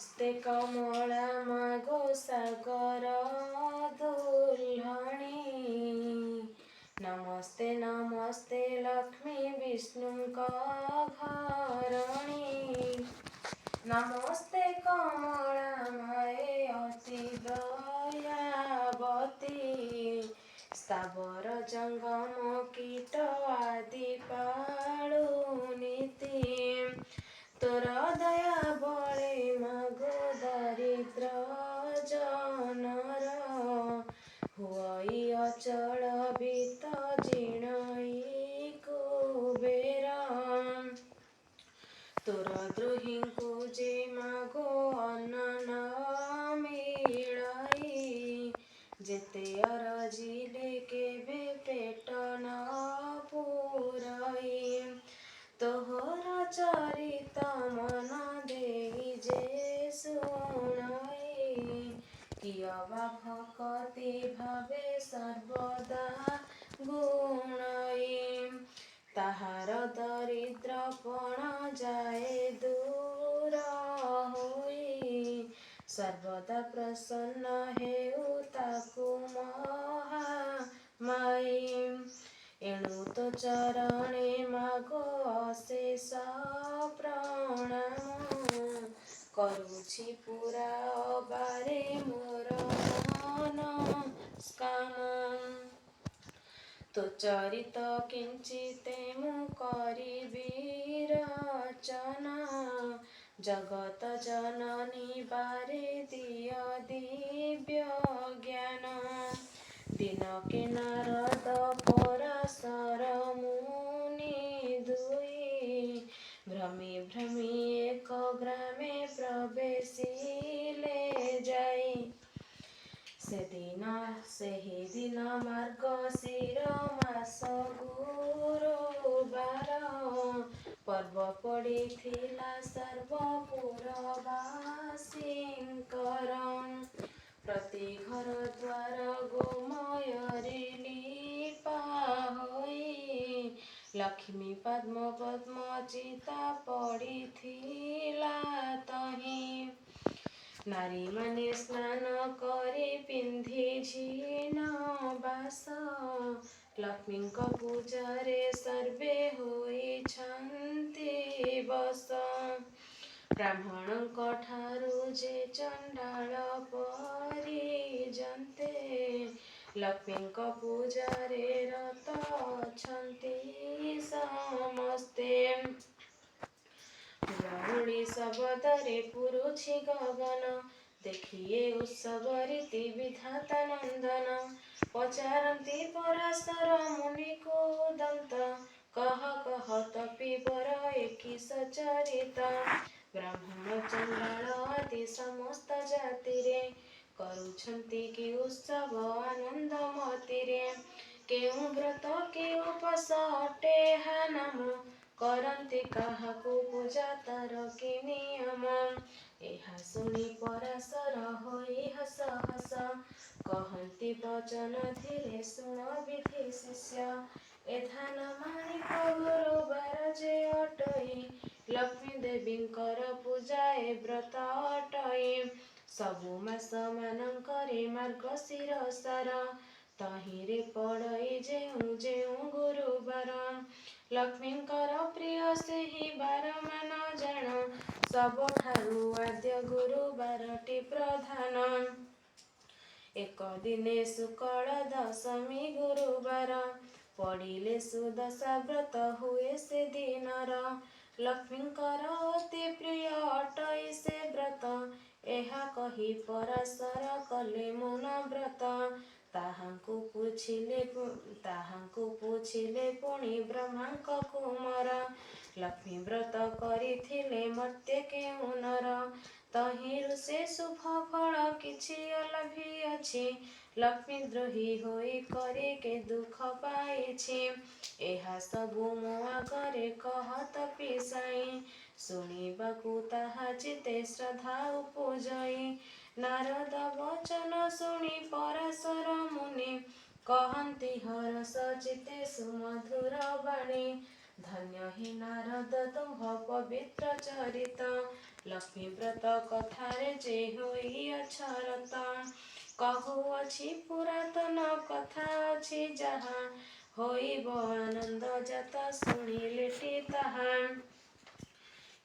नमस्ते कमला मागो सागर दुल्हणी। नमस्ते नमस्ते लक्ष्मी विष्णुका घरणी। नमस्ते कमला माए अति दयावती। स्थावर जंगम कीट आदि पाळु नीति। तोर दया बळे मागो दारिद्र जनर। हुई अचल बीत जिणई कुबेर। तोर द्रोहींकु जे मागो अन्न मिळई। जेते अरजिले केबे पेट न पुरई। तोहर चरित मन देई जे शुणई। किय बा भक्ति भावे सर्वदा गुणई। ताहार दरिद्रपण जाए दूर होई। सर्वदा प्रसन्न हेउ ताकु महामाई। एणु तो चरणे मागो अशेष प्रणाम। करुछि पूरा अबारे मोर मनस्काम। तो चरित किंचिते मु करिबि रचना। जगत जननी बारे दिय दिव्य ज्ञान। दिनके नारद पराशर मुनि दुई। भ्रमी भ्रमी एक ग्रामे प्रवेशिले जाई। ସେହି ଦିନ ମାର୍ଗଶିର ମାସ ଗୁରୁବାର। ପର୍ବ ପଡ଼ିଥିଲା ସର୍ବପୁରବାସୀଙ୍କର। ପ୍ରତି ଘର ଦ୍ୱାର ଗୋମୟରେ ଲିପା ହୋଇ। ଲକ୍ଷ୍ମୀ ପଦ୍ମ ପଦ୍ମ ଚିତା ପଡ଼ିଥିଲା ତହିଁ। ନାରୀମାନେ ସ୍ନାନ କରି ପିନ୍ଧି ଝିନ ବାସ। ଲକ୍ଷ୍ମୀଙ୍କ ପୂଜାରେ ସର୍ବେ ହୋଇଛନ୍ତି ବଶ। ବ୍ରାହ୍ମଣଙ୍କ ଠାରୁ ଯେ ଚଣ୍ଡାଳ ପରିଜନ୍ତେ। ଲକ୍ଷ୍ମୀଙ୍କ ପୂଜାରେ ରତ ଅଛନ୍ତି ସମସ୍ତେ। ହୁଳହୁଳି ଶବଦରେ ପୁରୁଛି ଗଗନ। ଦେଖିଏ ଉତ୍ସବ ରୀତି ବିଧାତା ନନ୍ଦନ। ପଚାରନ୍ତି ପରାଶର ମୁନିକୁ ଦନ୍ତ। କହ କହ ତପୀବର ଏ କିସ ଚରିତ। ବ୍ରାହ୍ମଣ ଚଣ୍ଡାଳ ଆଦି ସମସ୍ତ ଜାତିରେ। କରୁଛନ୍ତି କି ଉତ୍ସବ ଆନନ୍ଦ ମତିରେ। କେଉଁ ବ୍ରତ କି ଉପାସ ଅଟେ ଏହା ନାମ। କରନ୍ତି କାହାକୁ ପୂଜା ତାର କି ନିୟମ। ଏହା ଶୁଣି ପରାଶର ହୋଇ ହସ ହସ। କହନ୍ତି ବଚନ ଧୀରେ ଶୁଣ ବିଧି ଶିଷ୍ୟ। ଏ ଧାନ ମାଣିକ ଗୁରୁବାର ଯେ ଅଟଇ। ଲକ୍ଷ୍ମୀ ଦେବୀଙ୍କର ପୂଜା ଏ ବ୍ରତ ଅଟଇ। ସବୁ ମାସ ମାନଙ୍କରେ ମାର୍ଗଶିର ସାର। ତହିଁରେ ପଡ଼ଇ ଯେଉଁ ଯେଉଁ ଗୁରୁବାର। ଲକ୍ଷ୍ମୀଙ୍କର ପ୍ରିୟ ସେହି ବାରମାନ ଜାଣ। ସବୁଠାରୁ ଆଦ୍ୟ ଗୁରୁବାରଟି ପ୍ରଧାନ। ଏକ ଦିନେ ଶୁକ୍ଳ ଦଶମୀ ଗୁରୁବାର। ପଡ଼ିଲେ ସୁଦଶା ବ୍ରତ ହୁଏ ସେ ଦିନର। ଲକ୍ଷ୍ମୀଙ୍କର ଅତି ପ୍ରିୟ ଅଟଇ ସେ ବ୍ରତ। ଏହା କହି ପରାଶର କଲେ ମୌନ ବ୍ରତ। ତାହାଙ୍କୁ ପୁଛିଲେ ପୁଣି ବ୍ରହ୍ମାଙ୍କ କୁମର। ଲକ୍ଷ୍ମୀ ବ୍ରତ କରିଥିଲେ ମର୍ତ୍ତ୍ୟ କେଉଁ ନର। ତହିଁରୁ ସେ ଶୁଭ ଫଳ କିଛି ଅଲଭିଅଛି। ଲକ୍ଷ୍ମୀ ଦ୍ରୋହୀ ହୋଇ କରି କେ ଦୁଃଖ ପାଇଛି। ଏହା ସବୁ ମୋ ଆଗରେ କହ ତପୀ ସାଇ। ଶୁଣିବାକୁ ତାହା ଚିତ୍ତେ ଶ୍ରଦ୍ଧା ଉପୁଜଇ। ନାରଦ ବଚନ ଶୁଣି ପରାଶର ମୁନି। କହନ୍ତି ହରଷ ଚିତ୍ତେ ସୁମଧୁର ବାଣୀ। धन्य हि नारद तुम्भ पवित्र चरित लक्ष्मी व्रत कथारे जे होई अक्षरत कहुअछि पुरातन कथा अछि जहा होइब आनंद जात शुणिलेटी ताहा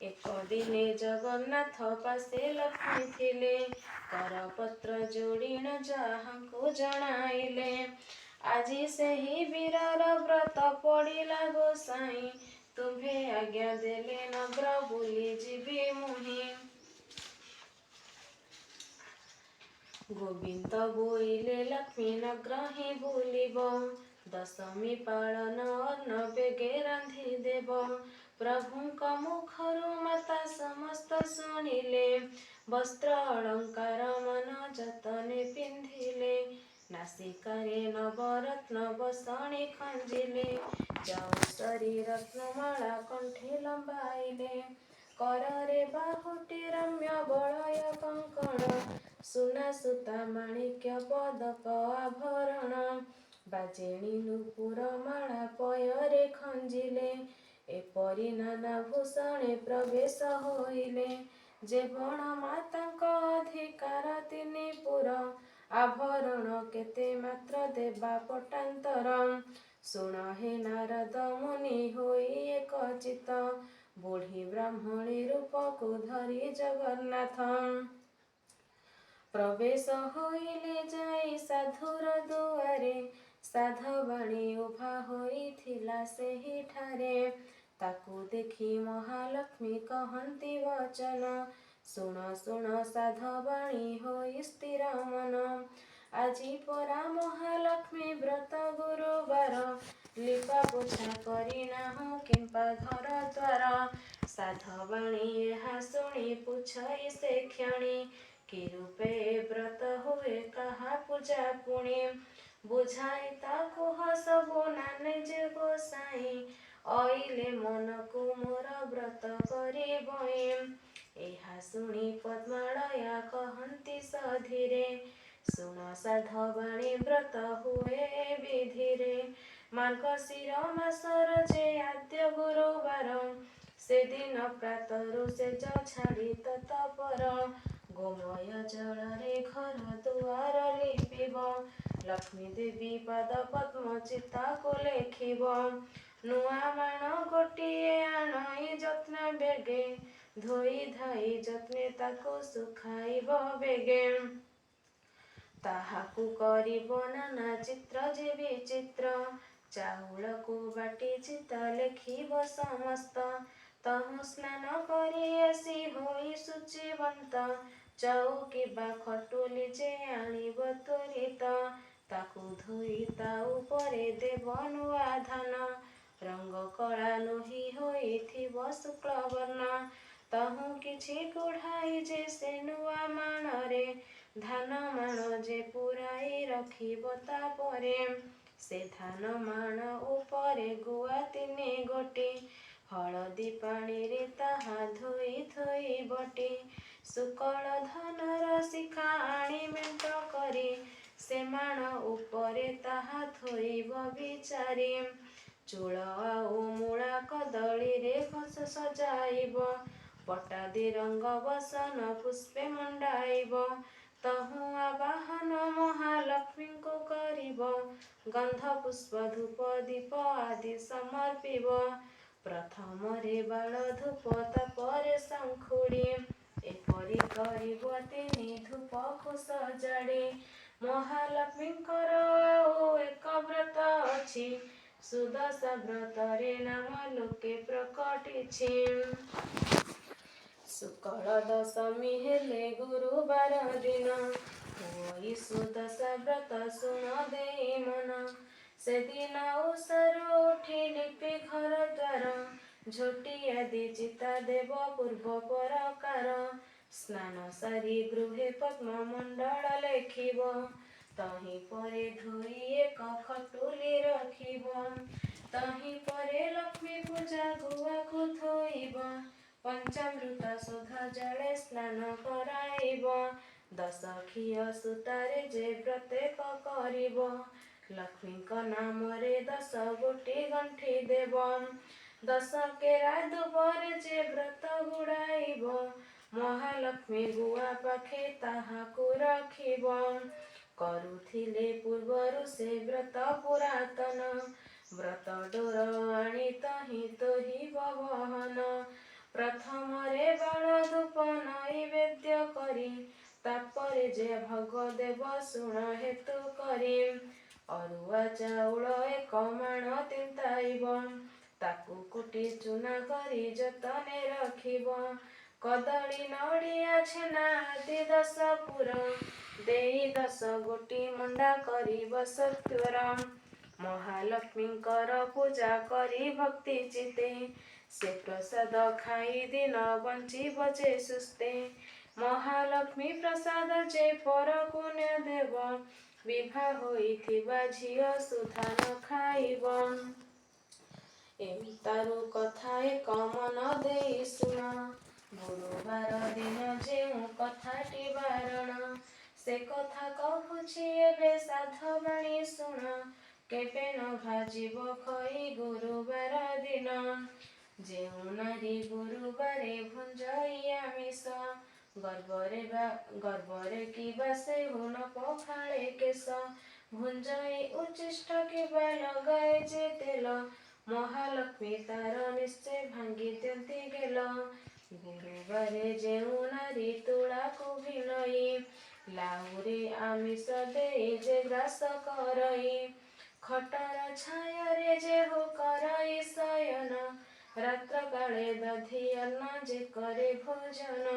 एक दिने जगन्नाथ पासे लक्ष्मी थिले करपत्र जोड़िण जाहाଙ୍କୁ जणाइले আজি ସେହି ବୀରର ବ୍ରତ ପଡ଼ିଲା ଗୋସାଇଁ ତୁମ୍ଭେ ଆଜ୍ଞା ଦେଲେ ନଗ୍ର ବୁଲି ଯିବି ମୁହିଁ ଗୋବିନ୍ଦ ବୋଇଲେ ଲକ୍ଷ୍ମୀ ନଗ୍ର ହିଁ ବୁଲିବ ଦଶମୀ ପାଳନ ଅନ୍ନ ବେଗେ ରାନ୍ଧି ଦେବ ପ୍ରଭୁଙ୍କ ମୁଖରୁ ମାତା ସମସ୍ତ ଶୁଣିଲେ ବସ୍ତ୍ର ଅଳଙ୍କାର ମନ ଯତନେ ପିନ୍ଧିଲେ ନାସିକାରେ ନବରତ୍ନ ବସଣି ଖଞ୍ଜିଲେ ଚଉସରି ରତ୍ନମାଳା କଣ୍ଠେ ଲମ୍ବାଇଲେ କରରେ ବାହୁଟି ରମ୍ୟ ବଳୟ କଙ୍କଣ ସୁନା ସୂତା ମାଣିକ୍ୟ ପଦକ ଆଭରଣ ବାଜେଣୀ ନୂପୁର ମାଳା ପୟରେ ଖଞ୍ଜିଲେ ଏପରି ନାନା ଭୂଷଣେ ପ୍ରବେଶ ହୋଇଲେ ଯେ ବଣ ମାତାଙ୍କ ଅଧିକାର ତିନି ପୁର ଆଭରଣ କେତେ ମାତ୍ର ଦେବା ପଟାନ୍ତର ଶୁଣ ହେ ନାରଦ ମୁନି ହୋଇ ଏକ ଚିତ ବୁଢ଼ୀ ବ୍ରାହ୍ମଣୀ ରୂପକୁ ଧରି ଜଗନ୍ନାଥ ପ୍ରବେଶ ହୋଇଲେ ଯାଇ ସାଧୁର ଦୁଆରେ ସାଧବାଣୀ ଉଭା ହୋଇଥିଲା ସେହିଠାରେ ତାକୁ ଦେଖି ମହାଲକ୍ଷ୍ମୀ କହନ୍ତି ବଚନ ଶୁଣ ଶୁଣ ସାଧବାଣୀ ହୋଇ ସ୍ଥିର ମନ ଆଜି ପରା ମହାଲକ୍ଷ୍ମୀ ବ୍ରତ ଗୁରୁବାର ଲିପା ପୋଛା କରିନାହୁଁ କିମ୍ପା ଘର ଦ୍ୱାର ସାଧବାଣୀ ଏହା ଶୁଣି ପୁଛଇ ସେ କ୍ଷଣି କି ରୂପେ ବ୍ରତ ହୁଏ କାହା ପୂଜା ପୁଣି ବୁଝାଇ ତାକୁ ସବୁ ନାନେ ଯେ ଗୋସାଇଁ ଅଇଲେ ମନକୁ ମୋର ବ୍ରତ କରିବଇଁ ଏହା ଶୁଣି ପଦ୍ମାଳୟା କହନ୍ତି ସଧୀରେ ଶୁଣ ସାଧବାଣୀ ବ୍ରତ ହୁଏ ବିଧିରେ ମାର୍ଗଶିର ମାସର ଯେ ଆଦ୍ୟ ଗୁରୁବାର ସେଦିନ ପ୍ରାତରୁ ସେଜ ଛାଡ଼ି ତତପର ଗୋମୟ ଜଳରେ ଘର ଦୁଆର ଲିପିବ ଲକ୍ଷ୍ମୀ ଦେବୀ ପାଦ ପଦ୍ମ ଚିତାକୁ ଲେଖିବ ନୂଆ ମାଣ ଗୋଟିଏ ଆଣଇ ଯତ୍ନ ବେଗେ ଧୋଇ ଧାଇ ଯତ୍ନେ ତାକୁ ଶୁଖାଇବ ବେଗେ ତାହାକୁ କରିବ ନାନା ଚିତ୍ର ଯେ ବିଚିତ୍ର ଚାଉଳକୁ ବାଟି ଚିତା ଲେଖିବ ସମସ୍ତ ତହୁଁ ସ୍ନାନ କରି ଆସି ହୋଇ ଶୁଚିବନ୍ତ ଚଉକି ବା ଖଟୁଲି ଯେ ଆଣିବ ତ୍ୱରିତ ତାକୁ ଧୋଇ ତା ଉପରେ ଦେବ ନୂଆ ଧାନ ରଙ୍ଗ କଳା ନୋହି ହୋଇଥିବ ଶୁକ୍ଳ ବର୍ଣ୍ଣ ତହୁଁ କିଛି କୁଢ଼ାଇ ଯେ ସେ ନୂଆ ମାଣରେ ଧାନ ମାଣ ଯେ ପୁରାଇ ରଖିବ ତାପରେ ସେ ଧାନ ମାଣ ଉପରେ ଗୁଆ ତିନି ଗୋଟି ହଳଦୀ ପାଣିରେ ତାହା ଧୋଇ ଧୋଇ ବଟି ସୁକଳ ଧାନର ଶିଖା ଆଣି ମେଣ୍ଟ କରି ସେ ମାଣ ଉପରେ ତାହା ଥୋଇବ ବିଚାରି ଚୂଳ ଆଉ ମୂଳା କଦଳୀରେ ଘଷ ସଜାଇବ ପଟାଦି ରଙ୍ଗ ବସନ ପୁଷ୍ପେ ମଣ୍ଡାଇବ ତହୁଁ ଆବାହନ ମହାଲକ୍ଷ୍ମୀଙ୍କୁ କରିବ ଗନ୍ଧ ପୁଷ୍ପ ଧୂପ ଦୀପ ଆଦି ସମର୍ପିବ ପ୍ରଥମରେ ବାଳ ଧୂପ ତାପରେ ଶଙ୍ଖୁଡ଼ି ଏପରି କରିବ ତିନି ଧୂପକୁ ସଜାଡ଼ି ମହାଲକ୍ଷ୍ମୀଙ୍କର ଆଉ ଏକ ବ୍ରତ ଅଛି ସୁଦଶା ବ୍ରତରେ ନାମ ଲୋକେ ପ୍ରକଟିଛି ଶୁକ୍ଳ ଦଶମୀ ହେଲେ ଗୁରୁବାର ଦିନ ହୋଇ ସୁଦଶା ବ୍ରତ ଶୁଣ ଦେଇ ମନ ସେଦିନ ଉଷାରୁ ଉଠି ଲିପି ଘର ଦ୍ୱାର ଝୋଟି ଆଦି ଚିତା ଦେବ ପୂର୍ବ ପରକାର ସ୍ନାନ ସାରି ଗୃହେ ପଦ୍ମମଣ୍ଡଳ ଲେଖିବ ତହିଁ ପରେ ଧୋଇ ଏକ ଖଟୁଲି ରଖିବ ତହିଁ ପରେ ଲକ୍ଷ୍ମୀ ପୂଜା ଗୁଆକୁ ଥୋଇବ ପଞ୍ଚାମୃତ ସୁଧ ଜଳେ ସ୍ନାନ କରାଇବ ଦଶ ଘିଅ ସୂତାରେ ଯେ ପ୍ରତ୍ୟେକ କରିବ ଲକ୍ଷ୍ମୀଙ୍କ ନାମରେ 10 ଗୋଟି ଗଣ୍ଠି ଦେବ ଦଶ କେରା ଦୁବରେ ଯେ ବ୍ରତ ଗୁଡ଼ାଇବ, ମହାଲକ୍ଷ୍ମୀ ଗୁଆ ପାଖେ ତାହାକୁ ରଖିବ। କରୁଥିଲେ ପୂର୍ବରୁ ସେ ବ୍ରତ ପୁରାତନ, ବ୍ରତ ଡୋର ଆଣି ତହିଁ ତୋହିବ ବହନ। ପ୍ରଥମରେ ବାଳ ଧୂପ ନୈବେଦ୍ୟ କରି, ତାପରେ ଯେ ଭୋଗ ଦେବ ଶୁଣ ହେତୁ କରି। ଅରୁଆ ଚାଉଳ 1 ମାଣ ତିନ୍ତାଇବ, ତାକୁ କୁଟି ଚୂନା କରି ଯତନେ ରଖିବ। କଦଳୀ ନଡ଼ିଆ ଛେନା ଆଦି 10 ପୁର, ଦେଇ 10 ଗୋଟି ମଣ୍ଡା କରିବ ସତ୍ୱର। ମହାଲକ୍ଷ୍ମୀଙ୍କର ପୂଜା କରି ଭକ୍ତି ଚିତ୍ତେ, ସେ ପ୍ରସାଦ ଖାଇ ଦିନ ବଞ୍ଚିବ ଯେ ସୁସ୍ଥେ। ମହାଲକ୍ଷ୍ମୀ ପ୍ରସାଦ ଯେ ପରକୁ ନ ଦେବ, ବିଭା ହୋଇଥିବା ଝିଅ ସୁଦ୍ଧା ନ ଖାଇବ। ଏନ୍ତାରୁ କଥା 1 ମନ ଦେଇ ଶୁଣ, ଗୁରୁବାର ଦିନ ଯେଉଁ କଥାଟି ବାରଣ, ସେ କଥା କହୁଛି ଏବେ ସାଧବାଣୀ ଶୁଣ। କେବେ ନ ଭାଜିବ ଖଇ ଗୁରୁବାର ଦିନ, ଯେଉଁ ନାରୀ ଗୁରୁବାରେ ଭୁଞ୍ଜଇ ଆମିଷ, ଗର୍ବରେ କିବା ସେହୁ ନ ପଖାଳେ କେଶ। ଭୁଞ୍ଜଇ ଉଚ୍ଛିଷ୍ଟ କିବା ଲଗାଏ ଯେ ତେଲ, ମହାଲକ୍ଷ୍ମୀ ତାର ନିଶ୍ଚେ ଭାଙ୍ଗି ଦିଅନ୍ତି ଗେଲ। ଗୁରୁବାରେ ଯେଉଁ ନାରୀ ତୁଳାକୁ ଭିଣୋଇ, ଲାଉରେ ଆମିଷ ଦେଇ ଯେ ଗ୍ରାସ କରଇ, ଖଟର ଛାୟରେ ଯେହୁ କରଇ ଶୟନ, ରାତ୍ର କାଳେ ଦଧି ଅନ୍ନ ଯେ କରେ ଭୋଜନ।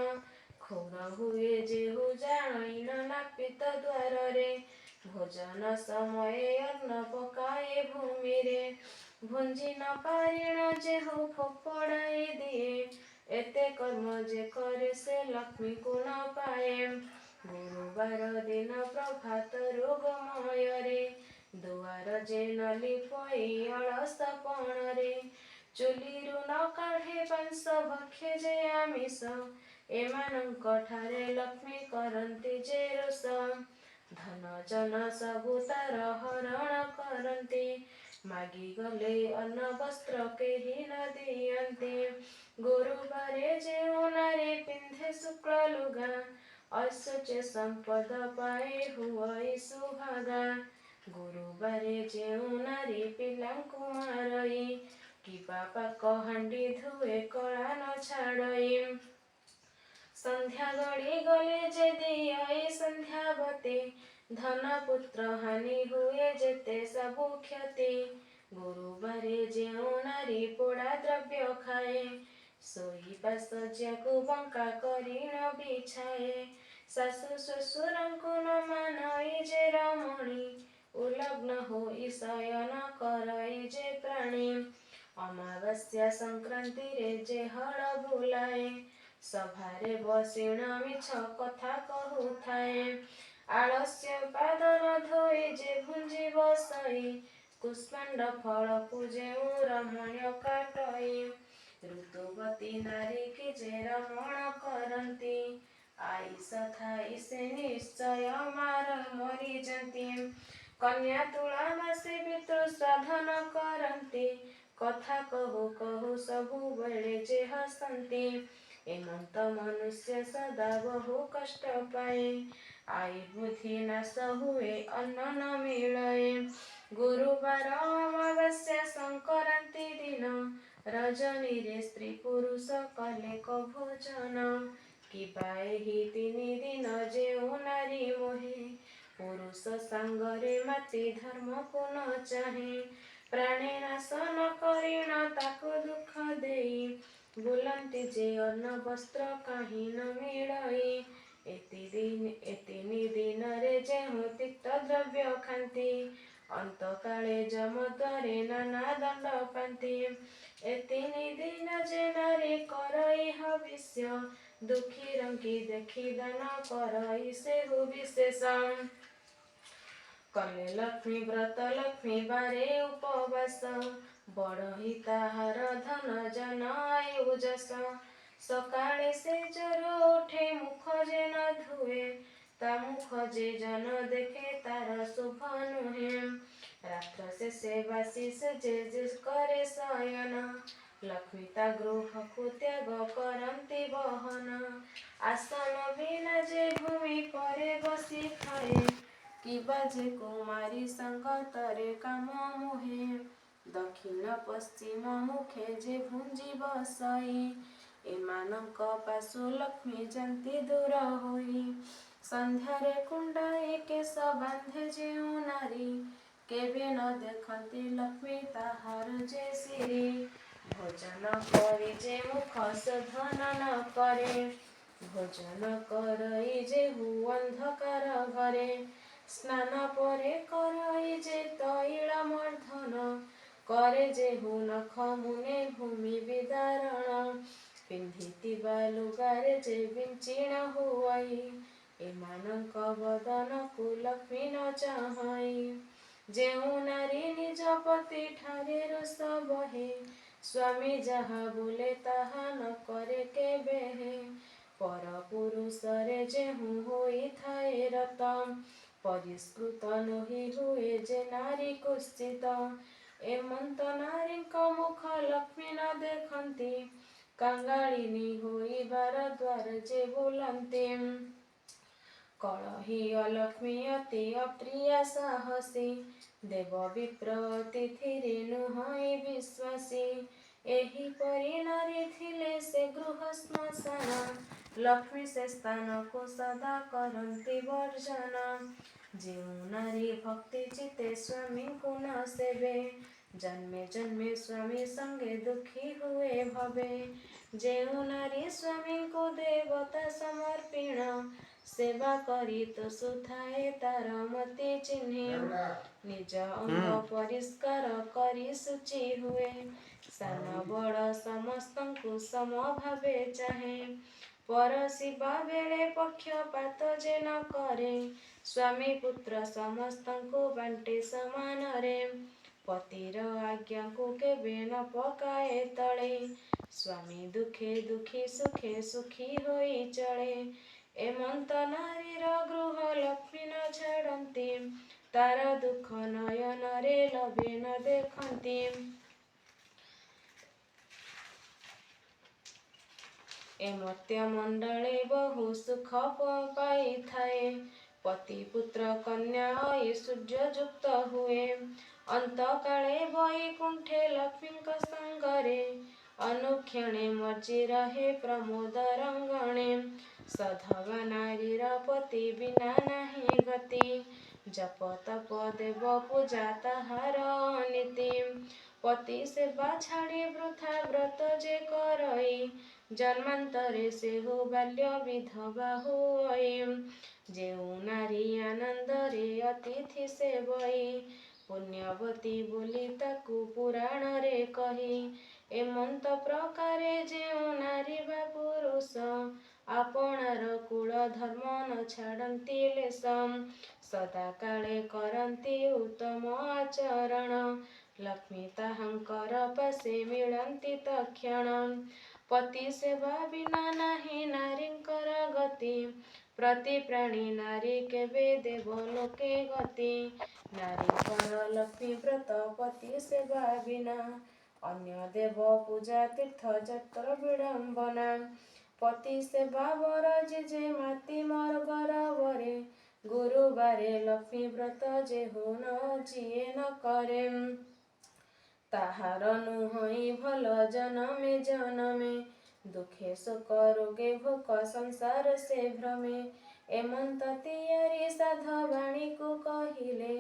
ଖୋର ହୁଏ ଯେହୁ ଜାଣଇ ନାପିତ ଦ୍ୱାରରେ, ଭୋଜନ ସମୟେ ଅନ୍ନ ପକାଏ ଭୂମିରେ। ଭୁଞ୍ଜି ନ ପାରିଣ ଯେହୁ ଫୋପଡ଼ାଇ ଦିଏ, ଏତେ କର୍ମ ଯେ କରେ ସେ ଲକ୍ଷ୍ମୀକୁ ନ ପାଏ। ଗୁରୁବାର ଦିନ ପ୍ରଭାତରୁ ଗୋମୟରେ, ଦୁଆର ଯେ ନ ଲିପଇ ଅଳସ ପଣରେ, ଚୁଲିରୁ ନ କାଢ଼େ ପାଂଶ ଭକ୍ଷେ ଯେ ଆମିଷ, ଏମାନଙ୍କ ଠାରେ ଲକ୍ଷ୍ମୀ କରନ୍ତି ଯେ ରୋଷ। ଧନ ଜନ ସବୁ ତାର ହରଣ କରନ୍ତି, ମାଗିଗଲେ ଅନ୍ନ ବସ୍ତ୍ର କେହି ନ ଦିଅନ୍ତି। ଗୁରୁବାରେ ଯେଉଁ ନାରୀ ପିନ୍ଧେ ଶୁକ୍ଳ ଲୁଗା, ଐଶ୍ୱର୍ଯ୍ୟ ସମ୍ପଦ ପାଏ ହୁଅଇ ସୁଭାଗା। ଗୁରୁବାରେ ଯେଉଁ ନାରୀ ପିଲାଙ୍କୁ ମାରଇ, କିବା ପାକ ହାଣ୍ଡି ଧୁଏ କଳା ନ ଛାଡ଼ଇ। ସନ୍ଧ୍ୟା ଗଡ଼ି ଗଲେ ଯେ ଦିଅଇ ସନ୍ଧ୍ୟାବତୀ, ଧନ ପୁତ୍ର ହାନି ହୁଏ ଯେତେ ସବୁ କ୍ଷତି। ଗୁରୁବାରେ ଯେଉଁ ନାରୀ ପୋଡ଼ା ଦ୍ରବ୍ୟ ଖାଏ, ଶୋଇବା ଶଯ୍ୟାକୁ ବଙ୍କା କରି ନ ବିଛାଏ। ଶାଶୁ ଶ୍ୱଶୁରଙ୍କୁ ନ ମାନଇ ଯେ ରମଣୀ, ଉଲଗ୍ନ ହୋଇ ଶୟନ କରଇ ଯେ ପ୍ରାଣୀ। ଅମାବାସ୍ୟା ସଂକ୍ରାନ୍ତିରେ ଯେ ହଳ ବୁଲାଏ, ସଭାରେ ବସିଣ ମିଛ କଥା କହୁଥାଏ। ଆଳସ୍ୟ ପାଦ ନ ଧୋଇ ଯେ ଭୁଞ୍ଜି ବସଇ, କୁଷ୍ମାଣ୍ଡ ଫଳକୁ ଯେଉଁ ରମଣୀୟ କାଟଇ। ଋତୁବତୀ ନାରୀ କି ଯେ ରମଣ କରନ୍ତି, ଆଇସ ଥାଇ ସେ ନିଶ୍ଚୟ ମରିଯାନ୍ତି। କନ୍ୟା ତୁଳା ମାସେ ପିତୃ ଶ୍ରାଦ୍ଧ ନ କରନ୍ତି, କଥା କହୁ କହୁ ସବୁବେଳେ ଯେ ହସନ୍ତି। ଏମନ୍ତ ମନୁଷ୍ୟ ସଦା ବହୁ କଷ୍ଟ ପାଏ, ଆଇ ବୁଦ୍ଧି ନାଶ ହୁଏ ଅନ୍ନ ନ ମିଳଏ। ଗୁରୁବାର ଅମାବାସ୍ୟା ସଂକରାନ୍ତି ଦିନ, ରଜନୀରେ ସ୍ତ୍ରୀ ପୁରୁଷ କଲେ କ ଭୋଜନ। କିବା ଏହି 3 ଦିନ ଯେଉଁ ନାରୀ ମୋହେ, ପୁରୁଷ ସାଙ୍ଗରେ ମାତି ଧର୍ମକୁ ନ ଚାହେଁ। ପ୍ରାଣେ ନାଶ ନ କରିଣ ତାକୁ ଦୁଃଖ ଦେଇ, ବୁଲନ୍ତି ଯେ ଅନ୍ନ ବସ୍ତ୍ର କାହିଁ ନ ମିଳଇ। ଏ 3 ଦିନରେ ଯେଉଁ ତିକ୍ତ ଦ୍ରବ୍ୟ ଖାନ୍ତି, ଅନ୍ତକାଳେ ଯମଦ୍ୱାରେ ନାନା ଦଣ୍ଡ ପାନ୍ତି। ଏ 3 ଦିନ ଯେ ନାରୀ କରଇ ହବିଷ୍ୟ, ଦୁଃଖୀ ରଙ୍କୀ ଦେଖି ଦାନ କରଇ ସେହୁ ବିଶେଷ। କଲେ ଲକ୍ଷ୍ମୀ ବ୍ରତ ଲକ୍ଷ୍ମୀ ବାରେ ଉପବାସ, ବଢ଼ଇ ତାହାର ଧନ ଜନ ଆୟୁ ଯଶ। ସକାଳେ ସେଜରୁ ଉଠେ ମୁଖ ଯେ ନ ଧୁଏ, ତା ମୁଖ ଯେ ଜନ ଦେଖେ ତାର ଶୁଭ ନୁହେଁ। ରାତ୍ର ଶେଷେ ବାସି ସେଜେ ଯେ କରେ ଶୟନ, ଲକ୍ଷ୍ମୀ ତା ଗୃହକୁ ତ୍ୟାଗ କରନ୍ତି ବହନ। ଆସନ ବିନା ଯେ ଭୂମି ପରେ ବସି ଖାଏ, କିବା ଯେ କୁମାରୀ ସଙ୍ଗତରେ କାମ ମୁହେ। ଦକ୍ଷିଣ ପଶ୍ଚିମ ମୁଖେ ଯେ ଭୁଞ୍ଜି ବସଇ, ଏମାନଙ୍କ ପାଶୁ ଲକ୍ଷ୍ମୀ ଯାନ୍ତି ଦୂର ହୋଇ। ସନ୍ଧ୍ୟାରେ କୁଣ୍ଡାଇ କେଶ ବାନ୍ଧେ ଯେଉଁ ନାରୀ, କେବେ ନ ଦେଖନ୍ତି ଲକ୍ଷ୍ମୀ ତାହାର ଯେ ସିରି। ଭୋଜନ କରି ଯେ ମୁଖ ଶୋଧନ ନ କରେ, ଭୋଜନ କରଇ ଯେହୁ ଅନ୍ଧକାର ଘରେ। ସ୍ନାନ ପରେ କରଇ ଯେ ତୈଳ ମର୍ଦ୍ଦନ, କରେ ଯେହୁ ନଖ ମୁନେ ଭୂମି ବିଦାରଣ। ପିନ୍ଧିଥିବା ଲୁଗାରେ ଯେ ବିଞ୍ଚିଣ ହୁଅଇ, ଏମାନଙ୍କ ବଦନକୁ ଲକ୍ଷ୍ମୀ ନ ଚାହଁଇ। ଯେଉଁ ନାରୀ ନିଜ ପତି ଠାରେ ରୋଷ ବହେ, ସ୍ୱାମୀ ଯାହା ବୋଲେ ତାହା ନ କରେ କେବେହେଁ। ପର ପୁରୁଷରେ ଯେହୁ ହୋଇଥାଏ ରତ, ପରିଷ୍କୃତ ନୋହି ହୁଏ ଯେ ନାରୀ କୁତ୍ସିତ। ଏମନ୍ତ ନାରୀଙ୍କ ମୁଖ ଲକ୍ଷ୍ମୀ ନ ଦେଖନ୍ତି, କାଙ୍ଗାଳିନୀ ହୋଇ ବାର ଦ୍ୱାର ଯେ ବୁଲନ୍ତି। କଳହି ଅଲକ୍ଷ୍ମୀ ଅତି ଅପ୍ରିୟା ସାହସୀ, ଦେବ ବିପ୍ର ଅତିଥିରେ ନୁହଁଇ ବିଶ୍ୱାସୀ। ଏହିପରି ନାରୀ ଥିଲେ ସେ ଗୃହ ଶ୍ମଶାନ, ଲକ୍ଷ୍ମୀ ସେ ସ୍ଥାନକୁ ସଦା କରନ୍ତି ବର୍ଜନ। ଯେଉଁ ନାରୀ ଭକ୍ତି ଚିତ୍ତେ ସ୍ୱାମୀଙ୍କୁ ନ ସେବେ, ଜନ୍ମେ ଜନ୍ମେ ସ୍ୱାମୀ ସଙ୍ଗେ ଦୁଃଖୀ ହୁଏ ଭବେ। ଯେଉଁ ନାରୀ ସ୍ୱାମୀଙ୍କୁ ଦେବତା ସମର୍ପିଣ, ସେବା କରି ତୋଷୁଥାଏ ତାର ମତି ଚିହ୍ନେ। ନିଜ ଅଙ୍ଗ ପରିଷ୍କାର କରି ଶୁଚି ହୁଏ, ସାନ ବଡ଼ ସମସ୍ତଙ୍କୁ ସମ ଭାବେ ଚାହେଁ। ପରଶିବା ବେଳେ ପକ୍ଷପାତ ଯେ ନ କରେ, ସ୍ୱାମୀ ପୁତ୍ର ସମସ୍ତଙ୍କୁ ବାଣ୍ଟେ ସମାନରେ। ପତିର ଆଜ୍ଞାକୁ କେବେ ନ ପକାଏ ତଳେ, ସ୍ୱାମୀ ଦୁଃଖେ ଦୁଃଖୀ ସୁଖେ ସୁଖୀ ହୋଇ ଚଳେ। ଏମନ୍ତ ନାରୀର ଗୃହ ଲକ୍ଷ୍ମୀ ନ ଛାଡ଼ନ୍ତି, ତାର ଦୁଃଖ ନୟନରେ ଲଭେ ନ ଦେଖନ୍ତି। ଏମର୍ତ୍ତ୍ୟ ମଣ୍ଡଳେ ବହୁ ସୁଖ ପାଇଥାଏ, ପତି ପୁତ୍ର କନ୍ୟା ଐଶ୍ୱର୍ଯ୍ୟ ଯୁକ୍ତ ହୁଏ। ଅନ୍ତକାଳେ ବୈକୁଣ୍ଠେ ଲକ୍ଷ୍ମୀଙ୍କ ସଙ୍ଗରେ, ଅନୁକ୍ଷଣେ ମଜ୍ଜି ରହେ ପ୍ରମୋଦ ରଙ୍ଗଣେ। ସଧବା ନାରୀର ପତି ବିନା ନାହିଁ ଗତି, ଜପ ତପ ଦେବ ପୂଜା ତାହାର ନୀତି। ପତି ସେବା ଛାଡ଼ି ବୃଥା ବ୍ରତ ଯେ କରଇ, ଜନ୍ମାନ୍ତରେ ସେହୁ ବାଲ୍ୟ ବିଧବା ହୁଅଇ। ଯେଉଁ ନାରୀ ଆନନ୍ଦରେ ଅତିଥି ସେବଇ, ପୁଣ୍ୟବତୀ ବୋଲି ତାକୁ ପୁରାଣରେ କହି। ଏମନ୍ତ ପ୍ରକାରେ ଯେଉଁ ନାରୀ ବା ପୁରୁଷ, ଆପଣାର କୁଳ ଧର୍ମ ନ ଛାଡ଼ନ୍ତି ଲେଶ। ସଦାକାଳେ କରନ୍ତି ଉତ୍ତମ ଆଚରଣ, ଲକ୍ଷ୍ମୀ ତାହାଙ୍କର ପାଶେ ମିଳନ୍ତି ତକ୍ଷଣ। ପତି ସେବା ବିନା ନାହିଁ ନାରୀଙ୍କର ଗତି, ପ୍ରତି ପ୍ରାଣୀ ନାରୀ କେବେ ଦେବ ଲୋକେ ଗତି। ନାରୀଙ୍କର ଲକ୍ଷ୍ମୀ ବ୍ରତ ପତି ସେବା ବିନା, ଅନ୍ୟ ଦେବ ପୂଜା ତୀର୍ଥ ଯାତ୍ର ବିଡ଼ମ୍ବନା। ପତି ସେବା ବର ଯେ ମାତି ମର୍ଗର ବରେ, ଗୁରୁବାରେ ଲକ୍ଷ୍ମୀ ବ୍ରତ ଯେହୁ ଯିଏ ନ କରେ। ତାହାର ନୁହଁଇ ଭଲ ଜନମେ ଜନମେ, ଦୁଃଖେ ଶୋକ ରୋଗେ ଭୋକ ସଂସାର ସେ ଭ୍ରମେ। ଏମନ୍ତ ତିଆରି ସାଧବାଣୀକୁ କହିଲେ,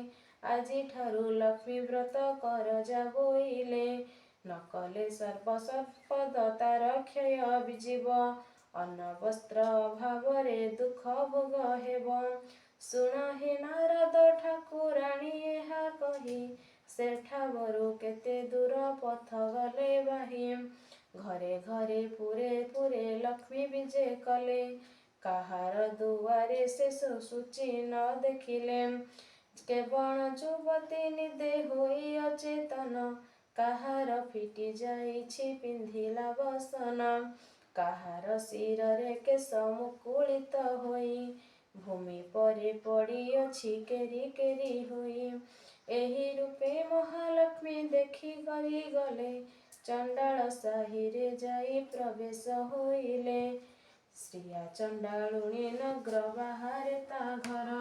ଆଜିଠାରୁ ଲକ୍ଷ୍ମୀ ବ୍ରତ କର ଯା ବୋଇଲେ। ନ କଲେ ସର୍ବ ସମ୍ପଦ ତାର କ୍ଷୟ ଯିବ, ଅନ୍ନ ବସ୍ତ୍ର ଅଭାବରେ ଦୁଃଖ ଭୋଗ ହେବ। ଶୁଣ ହେ ନାରଦ ଠାକୁରାଣୀ ଏହା କହି, ସେଠାବରୁ କେତେ ଦୂର ପଥ ଗଲେ ବାହି। ଘରେ ଘରେ ପୁରେ ପୁରେ ଲକ୍ଷ୍ମୀ ବିଜେ କଲେ, କାହାର ଦୁଆରେ ଶେଷ ସୂଚି ନ ଦେଖିଲେ। କେବଳ ଯୁବତୀ ନିଦେ ହୋଇ ଅଚେତନ, କାହାର ଫିଟି ଯାଇଛି ପିନ୍ଧିଲା ବସନ। କାହାର ଶିରରେ କେଶ ମୁକୁଳିତ ହୋଇ, ଭୂମି ପରେ ପଡ଼ିଅଛି କେରି କେରି ହୋଇ। ଏହି ରୂପେ ମହାଲକ୍ଷ୍ମୀ ଦେଖି କରି ଗଲେ, ଚଣ୍ଡାଳ ସାହିରେ ଯାଇ ପ୍ରବେଶ ହୋଇଲେ। ଶ୍ରିୟା ଚଣ୍ଡାଳୁଣୀ ନଗ୍ର ବାହାରେ ତା ଘର।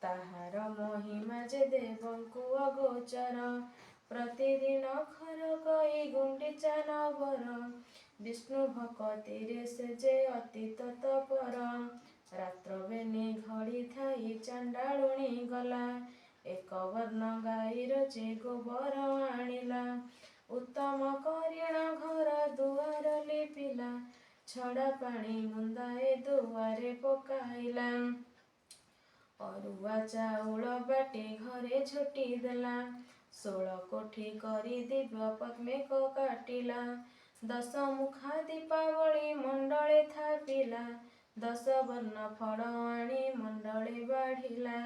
ତାହାର ମହିମା ଯେ ଦେବଙ୍କୁ ଅଗୋଚର। ପ୍ରତିଦିନ ଘର କଇ ଗୁଣ୍ଡିଚା ନବର। ବିଷ୍ଣୁ ଭକତିରେ ସେ ଯେ ଅତି ତତ୍ପର। ରାତ୍ର ବେନି ଘଡ଼ି ଥାଇ ଚଣ୍ଡାଳୁଣୀ ଗଲା। ଏକ ବର୍ଣ୍ଣ ଗାଈର ଯେ ଗୋବର ଆଣିଲା। ଉତ୍ତମ କରିଣ ଘର ଦୁଆର ଲିପିଲା। ଛଡ଼ା ପାଣି ମୁନ୍ଦାଏ ଦୁଆରେ ପକାଇଲା। ଅରୁଆ ଚାଉଳ ବାଟି ଘରେ ଝୁଟି ଦେଲା। 16 କୋଠି କରି ଦିବ୍ୟ ପଦ୍ମେକ କାଟିଲା। 10 ମୁଖା ଦୀପାବଳି ମଣ୍ଡଳେ ଥାପିଲା। 10 ବର୍ଣ୍ଣ ଫଳ ଆଣି ମଣ୍ଡଳେ ବାଢ଼ିଲା।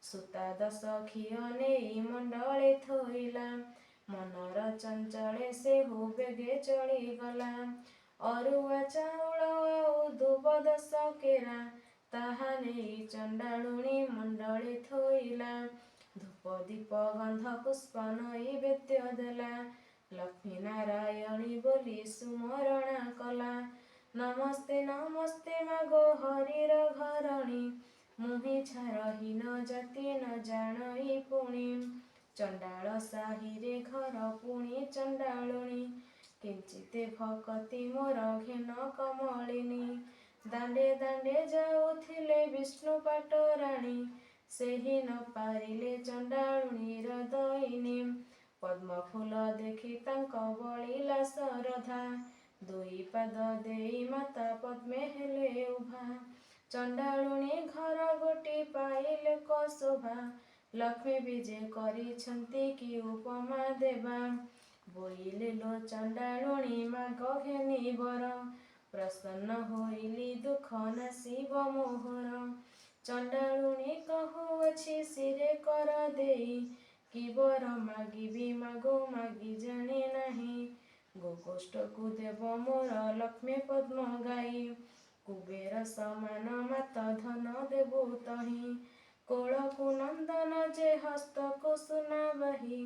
ସୂତା 10 ଘିଅ ନେଇ ମଣ୍ଡଳେ ଥୋଇଲା। ମନର ଚଞ୍ଚଳେ ସେ ବେଗେ ଚଳିଗଲା। ଅରୁଆ ଚାଉଳ ଆଉ ଦୁବ 10 କେରା। ତାହା ନେଇ ଚଣ୍ଡାଳୁଣୀ ମଣ୍ଡଳେ ଥୋଇଲା। ଧୂପ ଦୀପ ଗନ୍ଧ ପୁଷ୍ପ ନୈବେଦ୍ୟ ଦେଲା। ଲକ୍ଷ୍ମୀ ନାରାୟଣୀ ବୋଲି ସୁମରଣା କଲା। ନମସ୍ତେ ନମସ୍ତେ ମାଗୋ ହରିର ଘରଣୀ। ମୁହିଁ ଛାର ହୀନ ଜାତି ନ ଜାଣଇ ପୁଣି। ଚଣ୍ଡାଳ ସାହିରେ ଘର ପୁଣି ଚଣ୍ଡାଳୁଣୀ। କିଞ୍ଚିତେ ଭକତି ମୋର ଘେନ କମଳିନୀ। ଦାଣ୍ଡେ ଦାଣ୍ଡେ ଯାଉଥିଲେ ବିଷ୍ଣୁ ପାଟରାଣୀ। ସେହି ନ ପାରିଲେ ଚଣ୍ଡାଳୁଣୀର ଦଇନୀ। ପଦ୍ମଫୁଲ ଦେଖି ତାଙ୍କ ବଳିଲା ଶରଧା। 2 ପାଦ ଦେଇ ମାତା ପଦ୍ମେ ହେଲେ ଉଭା। ଚଣ୍ଡାଳୁଣୀ ଘର ଗୋଟି ପାଇଲେ କ ଶୋଭା। ଲକ୍ଷ୍ମୀ ବିଜେ କରିଛନ୍ତି କି ଉପମା ଦେବା। ବୋଇଲେ ଲୋ ଚଣ୍ଡାଳୁଣୀ ମାଗ ଘେନି ବର। ପ୍ରସନ୍ନ ହୋଇଲି ଦୁଃଖ ନାଶିବ ମୋହର। ଚଣ୍ଡାଳୁଣୀ କହୁଅଛି ଶିରେ କର ଦେଇ। କି ବର ମାଗିବି ମାଗୋ ମାଗି ଜାଣେ ନାହିଁ। ଗୋଗୋଷ୍ଠକୁ ଦେବ ମୋର ଲକ୍ଷ୍ମୀ ପଦ୍ମ ଗାଇ। କୁବେର ସମାନ ମାତ ଧନ ଦେବୁ ତହିଁ। କୋଳକୁ ନନ୍ଦନ ଯେ ହସ୍ତକୁ ସୁନାବାହି।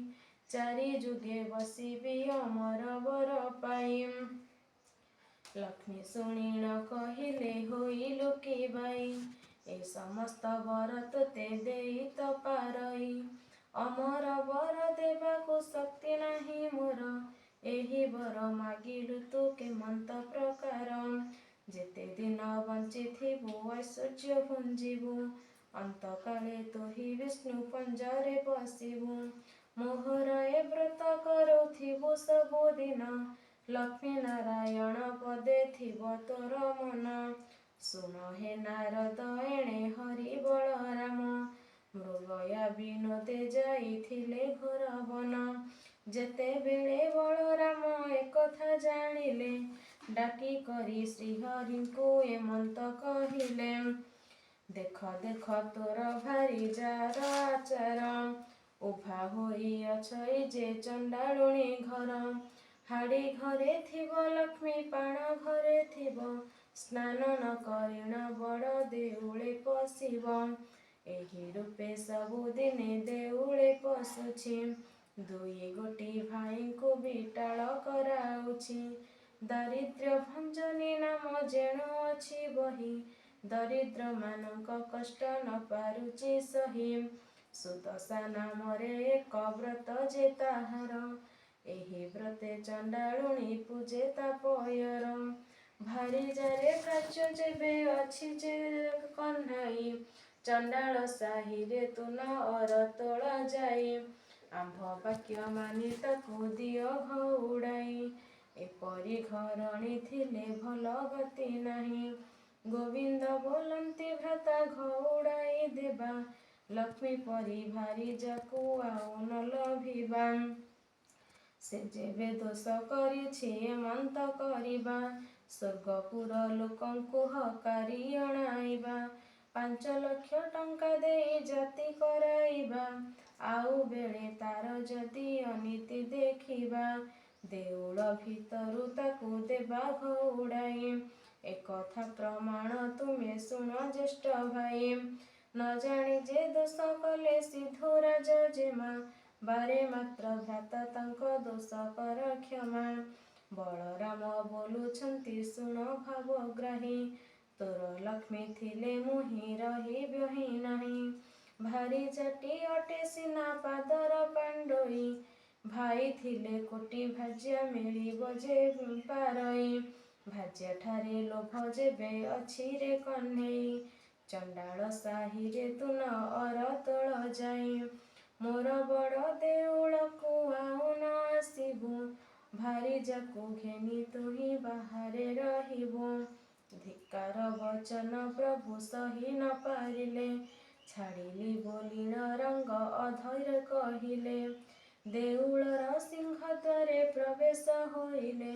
4 ଯୁଗେ ବସିବି ଅମର ବର ପାଇ। ଲକ୍ଷ୍ମୀ ଶୁଣିଣ କହିଲେ ହୋଇଲୁ କି ବାଇ। ଏ ସମସ୍ତ ବର ତୋତେ ଦେଇ ତ ପାରଇ। ଅମର ବର ଦେବାକୁ ଶକ୍ତି ନାହିଁ ମୋର। ଏହି ବର ମାଗିଲୁ ତୁ କେମନ୍ତ ପ୍ରକାର। ଯେତେ ଦିନ ବଞ୍ଚିଥିବୁ ଐଶ୍ୱର୍ଯ୍ୟ ପୁଞ୍ଜିବୁ। ଅନ୍ତକାଳେ ତୁହି ବିଷ୍ଣୁ ପଞ୍ଜରେ ପଶିବୁ। ମୋହର ଏ ବ୍ରତ କରୁଥିବୁ ସବୁଦିନ। ଲକ୍ଷ୍ମୀ ନାରାୟଣ ପଦେ ଥିବ ତୋର ମନ। ଶୁଣ ହେ ନାରଦ ଏଣେ ହରି ବଳରାମ। ମୃଗୟା ବିନୋଦେ ଯାଇଥିଲେ ଘୋର ବନ। ଯେତେବେଳେ ବଳରାମ ଏକଥା ଜାଣିଲେ। ଡାକି କରି ଶ୍ରୀହରିଙ୍କୁ ଏମନ୍ତ କହିଲେ। ଦେଖ ଦେଖ ତୋର ଭାରି ଜାର ଆଚାର। ଉଭା ହୋଇଅଛ ଏ ଯେ ଚଣ୍ଡାଳୁଣୀ ଘର। ହାଡ଼ି ଘରେ ଥିବ ଲକ୍ଷ୍ମୀ ପାଣ ଘରେ ଥିବ। ସ୍ନାନ ନ କରିଣ ବଡ଼ ଦେଉଳେ ପଶିବ। ଏହି ରୂପେ ସବୁଦିନେ ଦେଉଳେ ପଶୁଛି। 2 ଗୋଟି ଭାଇଙ୍କୁ ବିଟାଳ କରାଉଛି। ଦାରିଦ୍ର୍ୟ ଭଞ୍ଜନୀ ନାମ ଯେଣୁ ଅଛି ବହି। ଦରିଦ୍ର ମାନଙ୍କ କଷ୍ଟ ନ ପାରୁଛି ସହି। ସୁଦଶା ନାମରେ ଏକ ବ୍ରତ ଯେ ତାହାର। ଏହି ବ୍ରତେ ଚଣ୍ଡାଳୁଣୀ ପୂଜେ ତା ପୟର। ଭାରି ଯାରେ ପ୍ରାଚ୍ୟ ଯେବେ ଅଛି ଯେ କହ୍ନାଇ। ଚଣ୍ଡାଳ ସାହିରେ ତୁନ ଅର ତୋଳ ଯାଇ। ଆମ୍ଭ ବାକ୍ୟ ମାନି ତାକୁ ଦିଅ ଘଉଡ଼ାଇ। ଏପରି ଘରଣୀ ଥିଲେ ଭଲ ଗତି ନାହିଁ। ଗୋବିନ୍ଦ ବୋଲନ୍ତି ଭ୍ରାତା ଘଉଡ଼ାଇ ଦେବା। ଲକ୍ଷ୍ମୀ ପରି ଭାରି ଯାକୁ ଆଉ ନ ଲଭିବା। ସେ ଯେବେ ଦୋଷ କରିଛି ଏମନ୍ତ କରିବା। ସ୍ୱର୍ଗପୁର ଲୋକଙ୍କୁ ହକାରି ଅଣାଇବା। 5 ଲକ୍ଷ ଟଙ୍କା ଦେଇ ଜାତି କରାଇବା। ଆଉ ବେଳେ ତାର ଯଦି ଅନୀତି ଦେଖିବା। ଦେଉଳ ଭିତରୁ ତାକୁ ଦେବା ଘଉଡ଼ାଇ। ଏକଥା ପ୍ରମାଣ ତୁମେ ଶୁଣ ଜ୍ୟେଷ୍ଠ ଭାଇ। ନ ଜାଣି ଯେ ଦୋଷ କଲେ ସିଧୁ ରାଜ ଜେମା। ବାରେ ମାତ୍ର ଭ୍ରାତା ତାଙ୍କ ଦୋଷ କର କ୍ଷମା। ବଳରାମ ବୋଲୁଛନ୍ତି ଶୁଣ ଭାବଗ୍ରାହୀ, ତୋର ଲକ୍ଷ୍ମୀ ଥିଲେ ମୁହିଁ ରହିବି ହିଁ ନାହିଁ। ଭାରି ଜାଟି ଅଟେ ସିନା ପାଦର ପାଣ୍ଡୋଇ, ଭାଇ ଥିଲେ କୋଟି ଭାଜ୍ୟ ମିଳିବ ଯେ ପାରଇ। ଭାଜ୍ୟଠାରେ ଲୋଭ ଯେବେ ଅଛି ରେ କହ୍ନେଇ, ଚଣ୍ଡାଳ ସାହିରେ ତୁ ନ ଅରତଳ ଯାଇ। ମୋର ବଡ଼ ଦେଉଳକୁ ଆଉ ନ ଆସିବୁ, ଭାରିଜାକୁ ଘେନି ତୁହି ବାହାରେ ରହିବୁ। ଧିକ୍କାର ବଚନ ପ୍ରଭୁ ସହି ନ ପାରିଲେ, ଛାଡ଼ିଲି ବୋଲିଣ ରଙ୍ଗ ଅଧୈର୍ୟ କହିଲେ। ଦେଉଳର ସିଂହଦ୍ୱାରେ ପ୍ରବେଶ ହୋଇଲେ,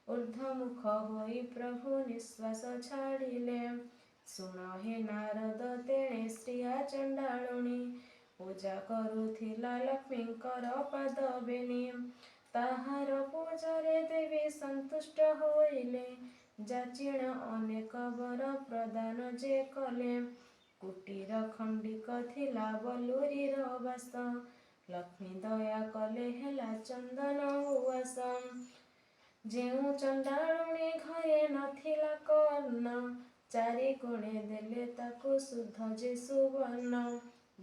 ଊର୍ଦ୍ଧ୍ୱମୁଖ ହୋଇ ପ୍ରଭୁ ନିଶ୍ୱାସ ଛାଡ଼ିଲେ। ଶୁଣ ହେ ନାରଦ ତେଣେ ଶ୍ରିୟା ଚଣ୍ଡାଳୁଣୀ, ପୂଜା କରୁଥିଲା ଲକ୍ଷ୍ମୀଙ୍କର ପାଦ ବେଣୀ। ତାହାର ପୂଜାରେ ଦେବୀ ସନ୍ତୁଷ୍ଟ ହୋଇଲେ, ଯାଚିଣ ଅନେକ ବର ପ୍ରଦାନ ଯେ କଲେ। କୁଟୀର ଖଣ୍ଡିକ ଥିଲା ବଲୁରିର ବାସ, ଲକ୍ଷ୍ମୀ ଦୟା କଲେ ହେଲା ଚନ୍ଦନ ଉଆସ। ଯେଉଁ ଚଣ୍ଡାଳୁଣୀ ଘରେ ନଥିଲା କର୍ଣ୍ଣ, ଚାରିଗୁଣେ ଦେଲେ ତାକୁ ସୁଧ ଯେ ସୁବର୍ଣ୍ଣ।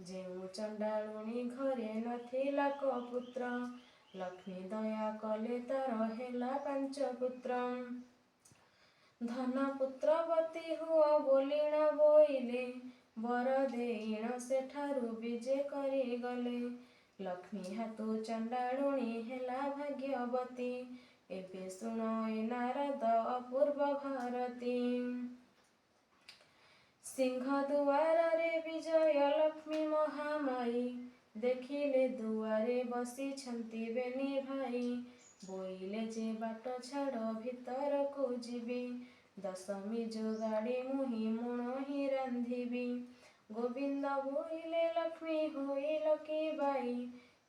ଯେଉଁ ଚଣ୍ଡାଳୁଣୀ ଘରେ ନଥିଲା କପୁତ୍ର, ଲକ୍ଷ୍ମୀ ଦୟା କଲେ ତାର ହେଲା 5 ପୁତ୍ର। ଧନ ପୁତ୍ରବତୀ ହୁଅ ବୋଲିଣ ବୋଇଲେ, ବର ଦେଇଣ ସେଠାରୁ ବିଜେ କରିଗଲେ। ଲକ୍ଷ୍ମୀ ହାତୁ ଚଣ୍ଡାଳୁଣୀ ହେଲା ଭାଗ୍ୟବତୀ, ଏବେ ଶୁଣ ଏ ନାରଦ ଅପୂର୍ବ ଭାରତୀ। ସିଂହଦୁଆରରେ ବିଜୟ ଲକ୍ଷ୍ମୀ ମହାମାଇ, ଦେଖିଲେ ଦୁଆରେ ବସିଛନ୍ତି ବେନି ଭାଇ। ବୋଇଲେ ଯେ ବାଟ ଛାଡ଼ ଭିତରକୁ ଯିବି, ଦଶମୀ ଯୋଗାଡ଼ି ମୁହିଁ ମୁଣ ହିଁ ରାନ୍ଧିବି। ଗୋବିନ୍ଦ ବୋଇଲେ ଲକ୍ଷ୍ମୀ ହୋଇଲ କି ବାଇ,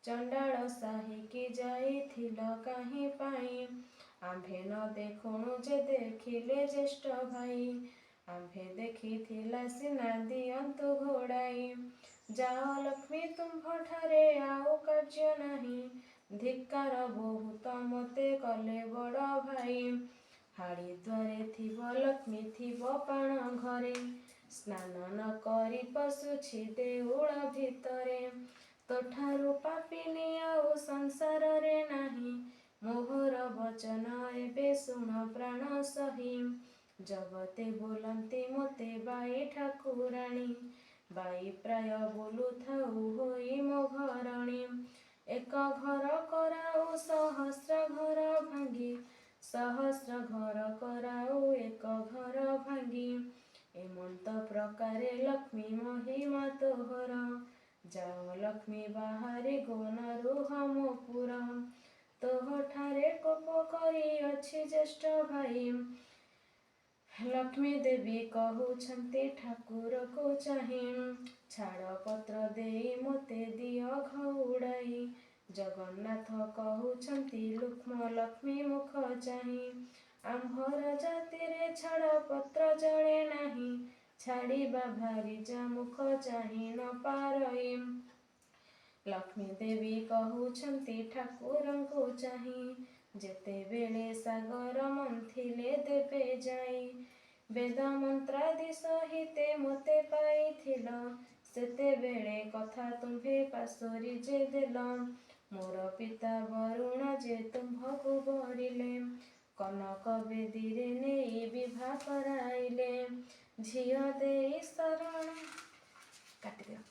ଚଣ୍ଡାଳ ସାହିକି ଯାଇଥିଲ କାହିଁ ପାଇଁ। ଆମ୍ଭେ ନ ଦେଖୁଣୁ ଯେ ଦେଖିଲେ ଜ୍ୟେଷ୍ଠ ଭାଇ, ଆମ୍ଭେ ଦେଖିଥିଲା ସିନା ଦିଅନ୍ତୁ ଘୋଡ଼ାଇ। ଯାଅ ଲକ୍ଷ୍ମୀ ତୁମ୍ଭଠାରେ ଆଉ କାର୍ଯ୍ୟ ନାହିଁ, ଧିକ୍କାର ବହୁତ ମୋତେ କଲେ ବଡ଼ ଭାଇ। ହାଡ଼ି ଦ୍ୱାରେ ଥିବ ଲକ୍ଷ୍ମୀ ଥିବ ପାଣ ଘରେ, ସ୍ନାନ ନ କରି ପଶୁଛି ଦେଉଳ ଭିତରେ। ତୋଠାରୁ ପାପିନୀ ଆଉ ସଂସାରରେ ନାହିଁ, ମୋହର ବଚନ ଏବେ ଶୁଣ ପ୍ରାଣ ସହି। ଜଗତେ ବୋଲନ୍ତି ମୋତେ ବାଇ ଠାକୁରାଣୀ, ବାଇ ପ୍ରାୟ ବୋଲୁଥାଉ ହୋଇ ମୋ ଘରଣୀ। ଏକ ଘର କରାଉ ସହସ୍ର ଘର ଭାଙ୍ଗି, ସହସ୍ର ଘର କରାଉ ଏକ ଘର ଭାଙ୍ଗି। ଏମନ୍ତ ପ୍ରକାରେ ଲକ୍ଷ୍ମୀ ମହିମା ତୋହର, ଯାଅ ଲକ୍ଷ୍ମୀ ବାହାରି ଗୋ ନ ରୁହ ମୋ ପୁର। ତୋହଠାରେ କୋପ କରିଅଛି ଜ୍ୟେଷ୍ଠ ଭାଇ, ଲକ୍ଷ୍ମୀ ଦେବୀ କହୁଛନ୍ତି ଠାକୁରକୁ ଚାହିଁ। ଛାଡ଼ପତ୍ର ଦେଇ ମୋତେ ଦିଅ ଘଉଡ଼ାଇ, ଜଗନ୍ନାଥ କହୁଛନ୍ତି ରୁକ୍ମ ଲକ୍ଷ୍ମୀ ମୁଖ ଚାହିଁ। ଆମ୍ଭର ଜାତିରେ ଛାଡ଼ପତ୍ର ଚଳେ ନାହିଁ, ଛାଡ଼ିବା ଭାରି ଯା ମୁଖ ଚାହିଁ ନ ପାରଇ। ଲକ୍ଷ୍ମୀ ଦେବୀ କହୁଛନ୍ତି ଠାକୁରଙ୍କୁ ଚାହିଁ, ଯେତେବେଳେ ସାଗର ମନ୍ଥିଲେ ଦେବେ ଯାଇ। ବେଦ ମନ୍ତ୍ରାଦି ସହିତେ ମୋତେ ପାଇଥିଲ, ସେତେବେଳେ କଥା ତୁମ୍ଭେ ପାଶୋରି ଯେ ଦେଲ। ମୋର ପିତା ବରୁଣ ଯେ ତୁମ୍ଭକୁ ବରିଲେ, କନକ ବେଦୀରେ ନେଇ ବିଭା କରାଇଲେ। ଝିଅ ଦେଇ ଶରଣ କାଟିଦିଅ।